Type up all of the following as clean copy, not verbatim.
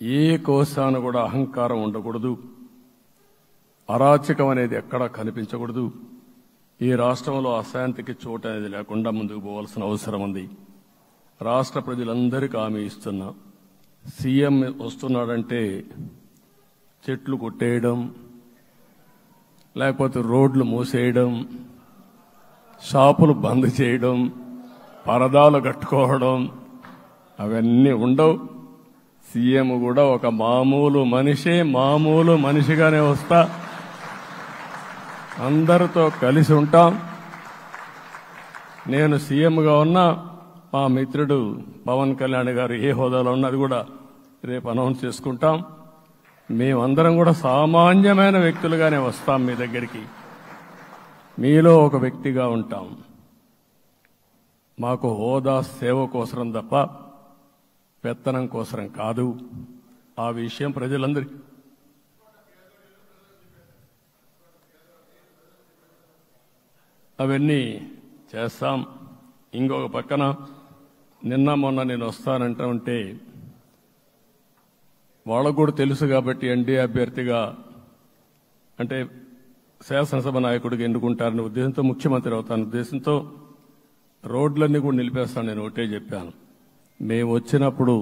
ఏ కోశాన కూడా అహంకారం ఉండకూడదు, అరాచకం అనేది ఎక్కడా కనిపించకూడదు. ఈ రాష్ట్రంలో అశాంతికి చోటు అనేది లేకుండా ముందుకు పోవాల్సిన అవసరం ఉంది. రాష్ట్ర ప్రజలందరికీ హామీ ఇస్తున్నా, సీఎం వస్తున్నాడంటే చెట్లు కొట్టేయడం, లేకపోతే రోడ్లు మూసేయడం, షాపులు బంద్ చేయడం, పరదాలు కట్టుకోవడం అవన్నీ ఉండవు. సీఎం కూడా ఒక మామూలు మనిషిగానే వస్తా, అందరితో కలిసి ఉంటాం. నేను సీఎంగా ఉన్నా, మా మిత్రుడు పవన్ కళ్యాణ్ గారు ఏ హోదాలో ఉన్నది కూడా రేపు అనౌన్స్ చేసుకుంటాం. మేమందరం కూడా సామాన్యమైన వ్యక్తులుగానే వస్తాం మీ దగ్గరికి, మీలో ఒక వ్యక్తిగా ఉంటాం. మాకు హోదా సేవ కోసరం తప్ప పెత్తనం కోసరం కాదు. ఆ విషయం ప్రజలందరికీ అవన్నీ చేస్తాం. ఇంకొక పక్కన నిన్న మొన్న నేను వస్తానంటా ఉంటే వాళ్ళకు కూడా తెలుసు కాబట్టి ఎన్డీఏ అభ్యర్థిగా అంటే శాసనసభ నాయకుడిగా ఎన్నుకుంటారనే ఉద్దేశంతో, ముఖ్యమంత్రి అవుతాను ఉద్దేశంతో రోడ్లన్నీ కూడా నిలిపేస్తాను. నేను ఒకటే చెప్పాను, మేము వచ్చినప్పుడు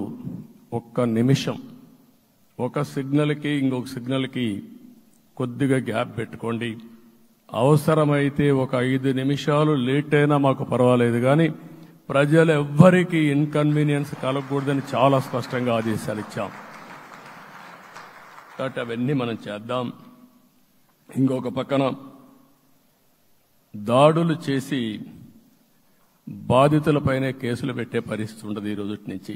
ఒక్క నిమిషం ఒక సిగ్నల్కి ఇంకొక సిగ్నల్కి కొద్దిగా గ్యాప్ పెట్టుకోండి. అవసరమైతే ఒక 5 నిమిషాలు లేట్ అయినా మాకు పర్వాలేదు, కానీ ప్రజలు ఎవ్వరికీ ఇన్కన్వీనియన్స్ కలగకూడదని చాలా స్పష్టంగా ఆదేశాలు ఇచ్చాం. కాబట్టి అవన్నీ మనం చేద్దాం. ఇంకొక పక్కన దాడులు చేసి బాధితులపైనే కేసులు పెట్టే పరిస్థితి ఉండదు ఈ రోజు నుంచి.